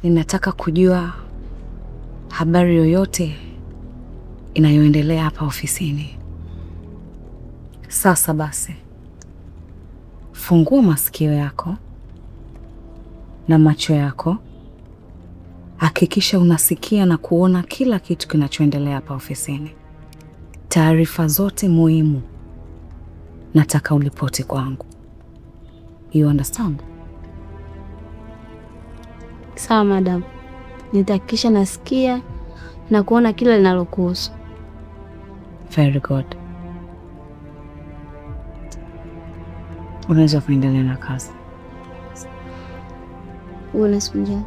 Ninataka kujua habari yoyote inayoendelea hapa ofisini. Sasa basi, fungua masikio yako na macho yako. Hakikisha unasikia na kuona kila kitu kinachoendelea hapa ofisini. Taarifa zote muhimu nataka ulipoti kwangu. You understand? Sawa madam. Nitahakikisha nasikia na kuona kila linalokuhusu. Very good. Unaweza kuendelea na kazi. Uwe siku njema.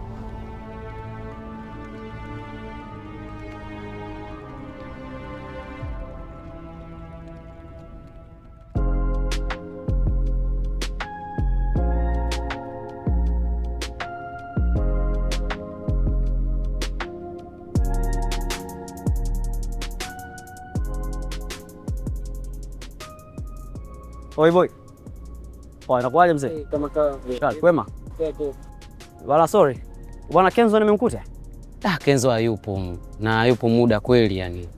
Oi boy. Inakuaje mzee? Kama kawa. Kwema? Wala sorry. Bwana Kenzo nimemkuta? Kenzo hayupo. Na hayupo muda kweli yani.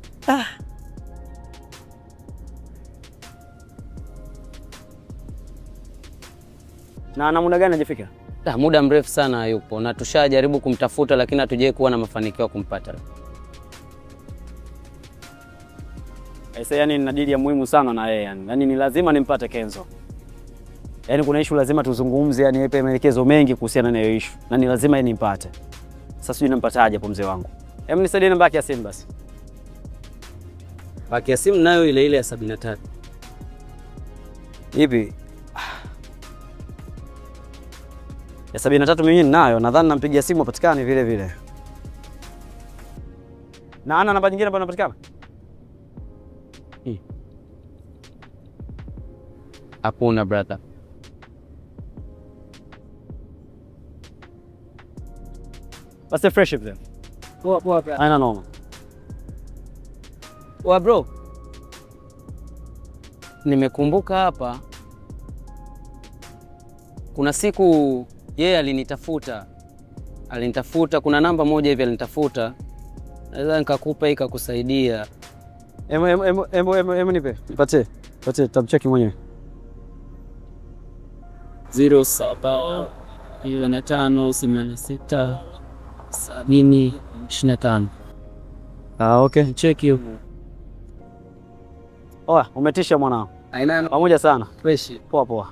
Na ana muda gani ajifika? Muda mrefu sana hayupo. Na tushajaribu kumtafuta lakini hatujai kuwa na mafanikio kumpata. Aise, yani nina dili ya muhimu sana na yeye yani. Yaani ni lazima nimpate Kenzo. Yaani kuna issue lazima tuzungumze, yani nipe maelekezo mengi kuhusiana na hiyo issue. Na ni lazima yeye nimpate. Sasa sijui nimpataje hapo mzee wangu. Hebu nisaidie namba yake ya simu basi. Baki ya simu nayo ile ile ya 73. Ipi? Ya 73 mimi ninayo, nadhani nampigia simu apatikane vile vile. Na ana namba nyingine ambayo inapatikana? Hakuna brother. Basi fresh then. Poa brother. Haina noma. Bro. Nimekumbuka hapa. Kuna siku yeye alinitafuta. Kuna namba moja hivi alinitafuta. Naweza nikakupa ikakusaidia. Nipe. Nipatie. Tamcheki mwenyewe. 07 25 86 70 25. Okay. Check you. Oa, umetisha mwanao. Aina pamoja sana. Fresh. Poa.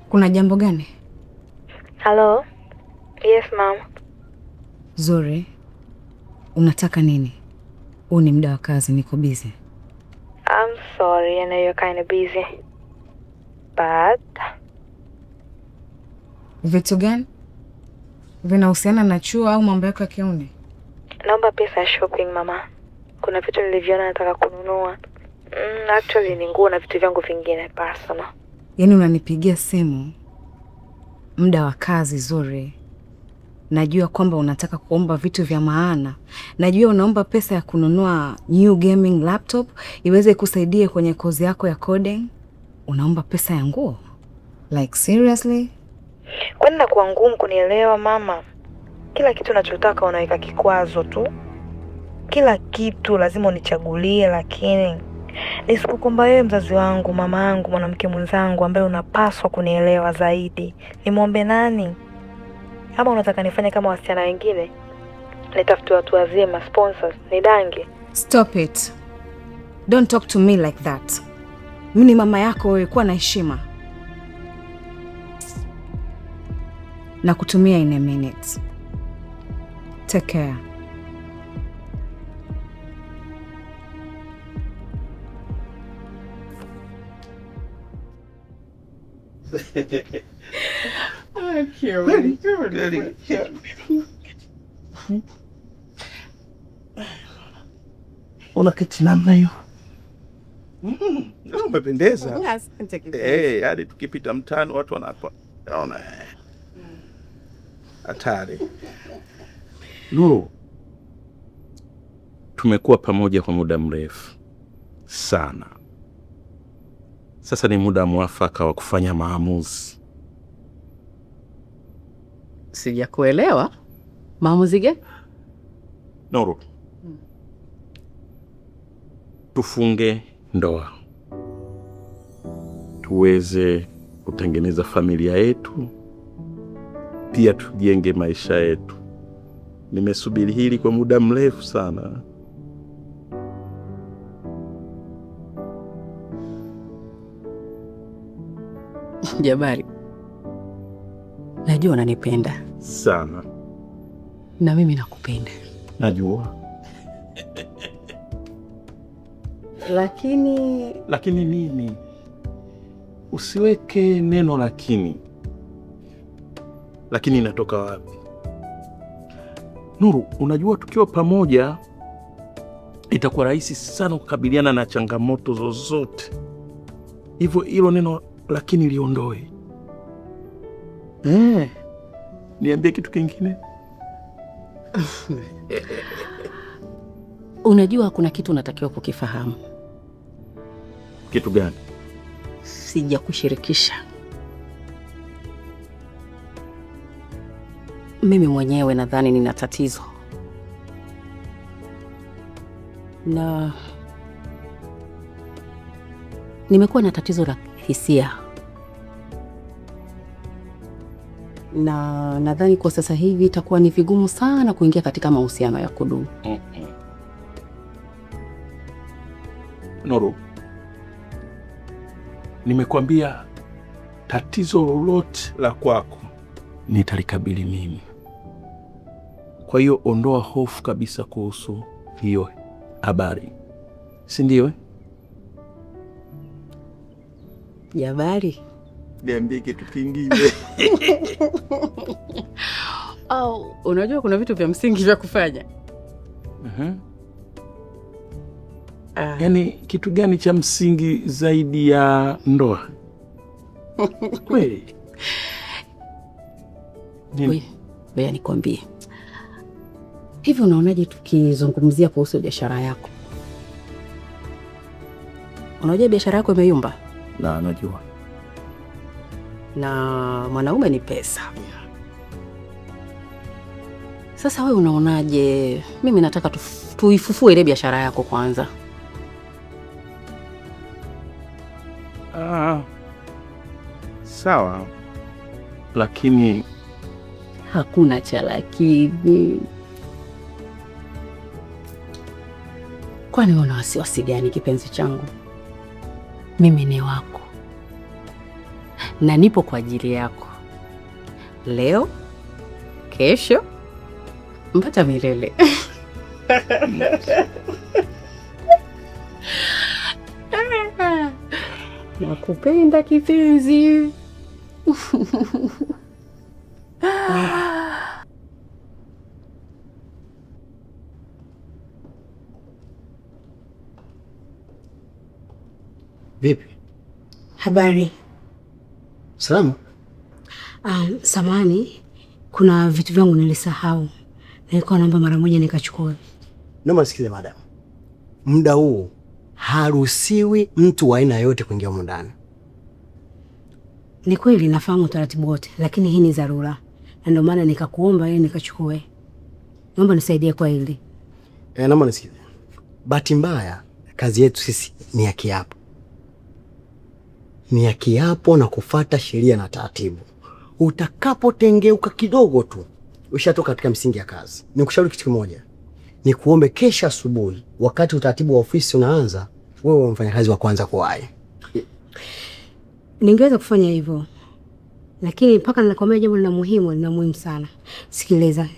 Kuna jambo gani? Hello? Yes, ma'am. Zuri. Unataka nini? Huu ni muda wa kazi, niko busy. I'm sorry, I know you're kind of busy. But... Vitu gani? Vinahusiana na chuo au mambo yako ya kiume? Naomba pesa ya shopping, mama. Kuna vitu nilivyoona nataka kununua. Actually ni nguo na vitu vyangu vingine personal. Yaani unanipigia simu muda wa kazi? Zuri. Najua kwamba unataka kuomba vitu vya maana. Najua unaomba pesa ya kununua new gaming laptop iweze kusaidia kwenye kozi yako ya coding. Unaomba pesa ya nguo? Like seriously? Kwani nakuwa ngumu kunielewa mama? Kila kitu unachotaka unaweka kikwazo tu. Kila kitu lazima unichagulie, lakini nisipokuomba wewe mzazi wangu, mama yangu, mwanamke mwenzangu ambaye unapaswa kunielewa zaidi, nimwombe nani? Ama unataka nifanye kama wasichana wengine? Nitafute watu wazima, sponsors, nidange? Stop it. Don't talk to me like that. Mimi ni mama yako, wewe kuwa na heshima. Na kutumia in a minute. Take care. I'm here. Really? Una kiti namna hiyo? Umependeza. Hadi tukipita mtaani watu wanaona hatari. Nuru, tumekuwa pamoja kwa muda mrefu sana. Sasa ni muda mwafaka wa kufanya maamuzi. Sijakuelewa. Maamuzi gani? Nuru, tufunge ndoa, tuweze kutengeneza familia yetu, pia tujenge maisha yetu. Nimesubiri hili kwa muda mrefu sana. Jabari, najua unanipenda sana. Na mimi nakupenda. Najua. Lakini nini? Usiweke neno lakini. Lakini inatoka wapi? Nuru, unajua tukiwa pamoja itakuwa rahisi sana kukabiliana na changamoto zozote. Hivyo hilo neno lakini liondoe. Niambie kitu kingine. Unajua kuna kitu unatakiwa kukifahamu. Kitu gani? Sijakushirikisha. Mimi mwenyewe nadhani nina tatizo. Na nimekuwa na tatizo la hisia. Na nadhani kwa sasa hivi itakuwa ni vigumu sana kuingia katika mahusiano ya kudumu. Nuru, nimekwambia tatizo lolote la kwako nitalikabili mimi. Kwa hiyo ondoa hofu kabisa kuhusu hiyo habari. Si ndio? Jabari, niambie kitu kingine. Unajua kuna vitu vya msingi vya kufanya. Yaani kitu gani cha msingi zaidi ya ndoa? Kweli? Wewe nikwambie. Hivi unaonaje tukizungumzia kuhusu biashara yako? Unajua biashara yako imeyumba? Na najua. Na mwanaume ni pesa. Sasa wewe unaonaje? Mimi nataka tuifufue ile biashara yako kwanza. Sawa. Lakini hakuna cha lakini. Kwani una wasiwasi gani kipenzi changu? Mimi ni wako. Na nipo kwa ajili yako. Leo, kesho, mpaka milele. Nakupenda kipenzi. Vipi? Habari. Salamu. Samani, kuna vitu vyangu nilisahau. Nilikuwa naomba mara moja nikachukue. Naomba nisikize madam. Muda huu haruhusiwi mtu wa aina yote kuingia humu ndani. Ni kweli nafahamu utaratibu wote, lakini hii ni dharura. Na ndio maana nikakuomba ili nikachukue. Naomba nisaidie kwa hili. Naomba nisikize. Bahati mbaya kazi yetu sisi ni ya kiapo. Ni ya kiapo na kufuata sheria na taratibu. Utakapotengeuka kidogo tu, ushatoka katika msingi ya kazi. Nikushauri kitu kimoja. Nikuombe kesho asubuhi wakati utaratibu wa ofisi unaanza, wewe mfanyakazi wa kwanza kuwahi. Ningeweza kufanya hivyo. Lakini mpaka ninakwambia jambo lina muhimu sana. Sikiliza.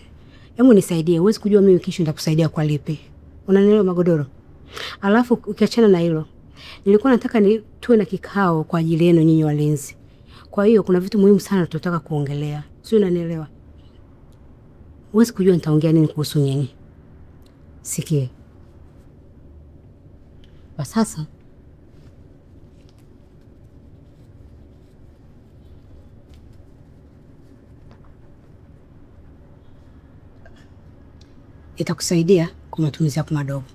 Hebu nisaidie. Huwezi kujua mimi kesho nitakusaidia kwa lipi. Unanielewa Magodoro? Alafu ukiachana na hilo, nilikuwa nataka tuwe na kikao kwa ajili yenu nyinyi walinzi. Kwa hiyo kuna vitu muhimu sana tunataka kuongelea. Sio, unanielewa? Huwezi kujua nitaongea nini kuhusu nyinyi. Sikie. Kwa sasa itakusaidia kwa matumizi yako madogo.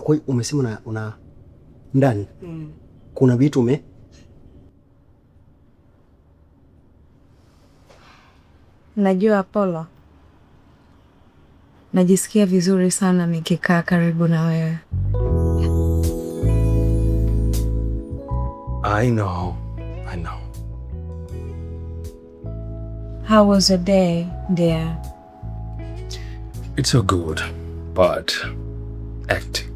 Kwa hiyo umesema una ndani kuna vitu Najua Apollo, najisikia vizuri sana nikikaa karibu na wewe. I know. How was your day, dear? It's so good, but hectic.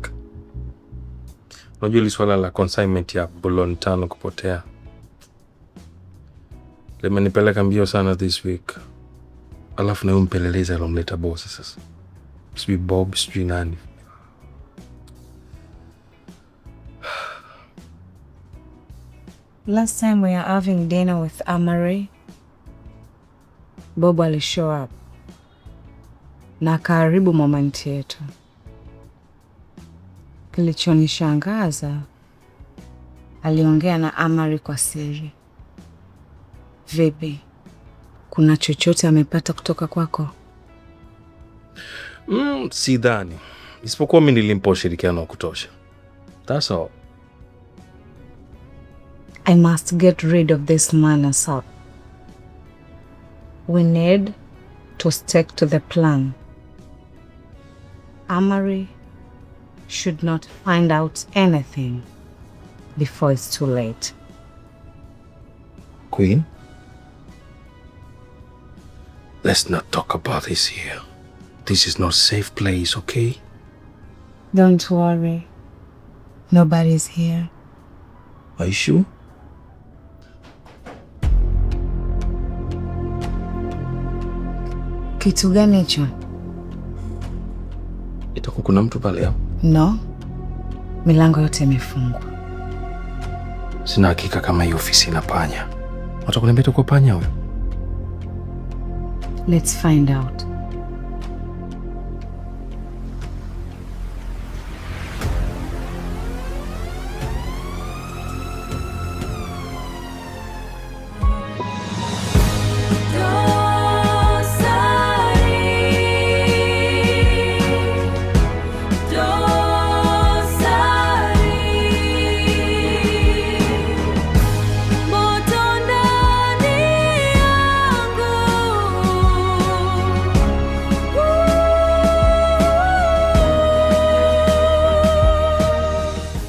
Unajua ile swala la consignment ya Bulon 5 kupotea limenipeleka mbio sana this week. Alafu na mpeleleza alomleta boss sasa. Sijui Bob, sijui nani. Last time we were having dinner with Amari, Bob ali show up na karibu moment yetu. Kilichonishangaza, aliongea na Amari kwa siri. Vipi? Kuna chochote amepata kutoka kwako? Sidhani. Isipokuwa mimi nilimpa ushirikiano wa kutosha. That's all. I must get rid of this man asap. We need to stick to the plan. Amari should not find out anything before it's too late. Queen? Let's not talk about this here. This is not a safe place, okay? Don't worry. Nobody's here. Are you sure? Kitu gani hicho? Itakuwa kuna mtu pale hapo? No. Milango yote imefungwa. Sina hakika kama hii ofisi ina panya. Watakuniambia tuko panya huyo? Let's find out.